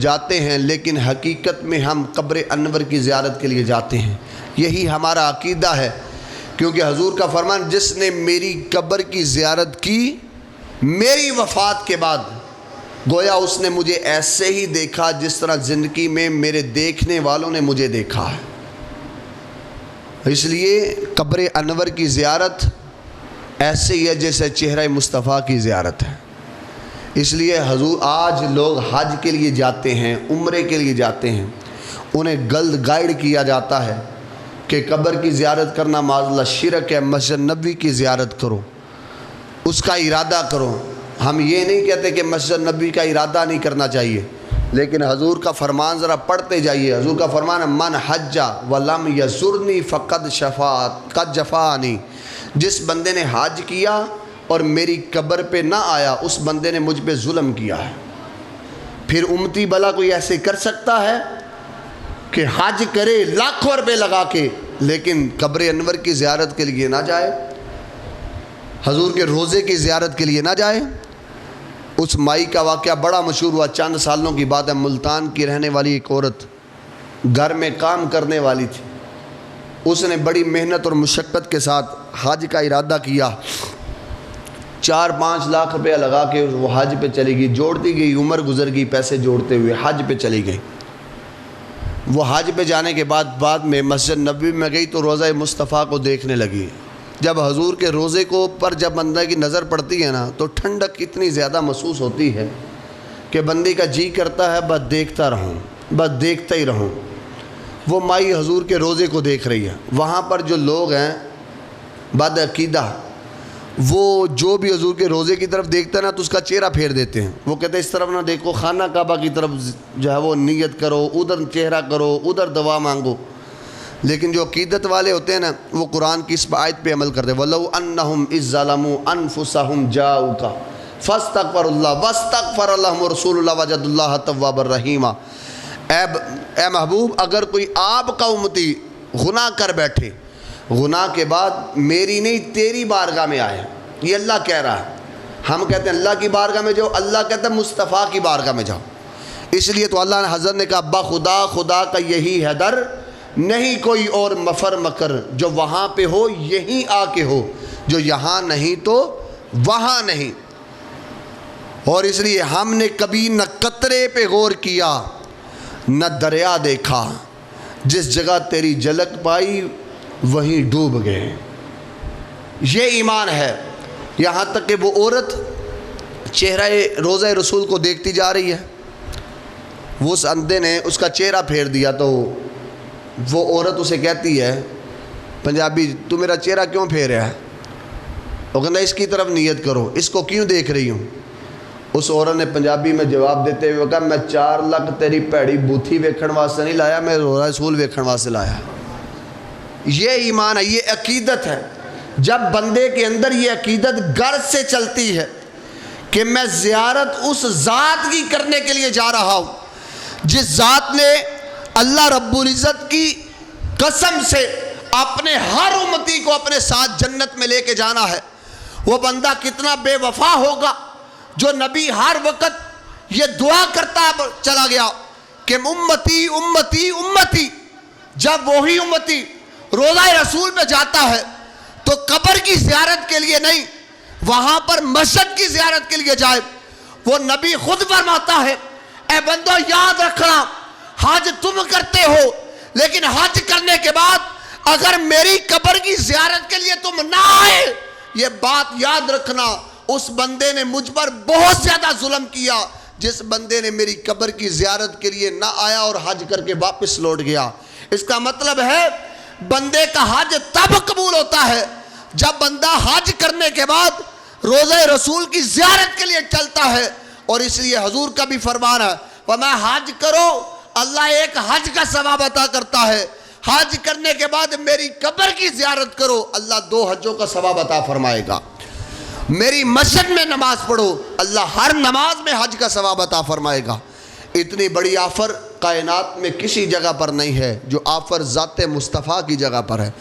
जाते हैं, लेकिन हकीकत में हम कब्र अनवर की ज़ियारत के लिए जाते हैं। यही हमारा अकीदा है, क्योंकि हजूर का फरमान, जिसने मेरी कब्र की ज़ियारत की मेरी वफ़ात के बाद, गोया उसने मुझे ऐसे ही देखा जिस तरह ज़िंदगी में मेरे देखने वालों ने मुझे देखा है। इसलिए कब्र अनवर की ज़ियारत ऐसे ही है जैसे चेहरा मुस्तफ़ा की ज़ियारत है। इसलिए हजूर आज लोग हज के लिए जाते हैं, उम्रे के लिए जाते हैं, उन्हें गलत गाइड किया जाता है कि कब्र की ज़ियारत करना माज़अल्लाह शिरक है, मस्जिद नबी की ज़ियारत करो, उसका इरादा करो। हम ये नहीं कहते कि मस्जिद नबी का इरादा नहीं करना चाहिए, लेकिन हजूर का फरमान ज़रा पढ़ते जाइए। हजूर का फरमान है, मन हज्जा वलम यज़ुरनी फ़क़द शफ़ात कद जफ़ानी। जिस बंदे ने हज किया और मेरी कब्र पे ना आया, उस बंदे ने मुझ पे जुल्म किया है। फिर उम्मती भला कोई ऐसे कर सकता है कि हज करे लाखों रुपए लगा के, लेकिन कब्र अनवर की ज़ियारत के लिए ना जाए, हजूर के रोज़े की ज़ियारत के लिए ना जाए। उस माई का वाक़या बड़ा मशहूर हुआ, चंद सालों की बात है। मुल्तान की रहने वाली एक औरत घर में काम करने वाली थी, उसने बड़ी मेहनत और मुशक्क़त के साथ हज का इरादा किया। 4-5 लाख रुपया लगा के वो हज पे चली गई, जोड़ती गई, उम्र गुजर गई, पैसे जोड़ते हुए हज पे चली गई। वो हज पे जाने के बाद में मस्जिद नबी में गई तो रोज़ा मुस्तफ़ा को देखने लगी। जब हजूर के रोज़े को पर जब बंदा की नज़र पड़ती है ना, तो ठंडक इतनी ज़्यादा महसूस होती है कि बंदे का जी करता है बस देखता रहूँ, बस देखता ही रहूँ। वो माई हजूर के रोज़े को देख रही है। वहाँ पर जो लोग हैं बदअकीदा, वो जो भी हजूर के रोज़े की तरफ देखता है ना, तो उसका चेहरा फेर देते हैं। वो कहते हैं इस तरफ ना देखो, खाना काबा की तरफ जो है वो नियत करो, उधर चेहरा करो, उधर दवा मांगो। लेकिन जो अकीदत वाले होते हैं ना, वो कुरान की इस आयत पे अमल करते हैं, वलौ अन्नहुम इज़्ज़लमू अनफुसहुम जाऊका फस्तगफिरुल्लाह वस्तगफरलहुम रसूलुल्लाह वजदुल्लाह तव्वाबर रहीमा। ए महबूब, अगर कोई आपका उम्मती गुनाह कर बैठे, गुनाह के बाद मेरी नहीं तेरी बारगाह में आए, ये अल्लाह कह रहा है। हम कहते हैं अल्लाह की बारगाह में जाओ, अल्लाह कहता है मुस्तफ़ा की बारगाह में जाओ। इसलिए तो अल्लाह ने हज़रत ने कहा, अब्बा खुदा खुदा का यही है दर, नहीं कोई और मफर मकर, जो वहाँ पे हो यहीं आके हो, जो यहाँ नहीं तो वहाँ नहीं। और इसलिए हमने कभी न कतरे पे गौर किया न दरिया देखा, जिस जगह तेरी झलक पाई वहीं डूब गए। ये ईमान है। यहाँ तक कि वो औरत चेहरा रोज़ा रसूल को देखती जा रही है, वो उस अंधे ने उसका चेहरा फेर दिया, तो वो औरत उसे कहती है पंजाबी, तू मेरा चेहरा क्यों फेर रहा है? वो कहता इसकी तरफ नियत करो, इसको क्यों देख रही हूँ? उस औरत ने पंजाबी में जवाब देते हुए कहा, मैं 4 लाख तेरी भैड़ी बूथी वेखण वास्ते नहीं लाया, मैं रोज़ा रसूल वेखण वास्ते लाया। ये ईमान है, ये अकीदत है। जब बंदे के अंदर ये अकीदत गर्ज से चलती है कि मैं ज़ियारत उस ज़ात की करने के लिए जा रहा हूँ जिस ज़ात ने अल्लाह रब्बुल इज़्ज़त की कसम से अपने हर उम्मती को अपने साथ जन्नत में लेके जाना है, वो बंदा कितना बेवफा होगा जो नबी हर वक्त ये दुआ करता चला गया कि उम्मती उम्मती उम्मती। जब वही उम्मती रोज़ा रसूल पे जाता है तो कब्र की ज़ियारत के लिए नहीं, वहाँ पर मस्जिद की ज़ियारत के लिए जाए। वो नबी खुद फरमाता है, ए बंदो याद रखना, हज तुम करते हो, लेकिन हज करने के बाद अगर मेरी कब्र की ज़ियारत के लिए तुम ना आए, ये बात याद रखना, उस बंदे ने मुझ पर बहुत ज़्यादा जुल्म किया, जिस बंदे ने मेरी कब्र की ज़ियारत के लिए ना आया और हज करके वापस लौट गया। इसका मतलब है बंदे का हज तब कबूल होता है जब बंदा हज करने के बाद रोज़े रसूल की ज़ियारत के लिए चलता है। और इसलिए हजूर का भी फरमान है, वमा हज करो, अल्लाह एक हज का सवाब अता करता है, हज करने के बाद मेरी कब्र की ज़ियारत करो, अल्लाह 2 हज्जों का सवाब अता फरमाएगा। मेरी मस्जिद में नमाज पढ़ो, अल्लाह हर नमाज में हज का सवाब अता फरमाएगा। इतनी बड़ी आफर कायनात में किसी जगह पर नहीं है जो आफर ज़ाते मुस्तफ़ा की जगह पर है।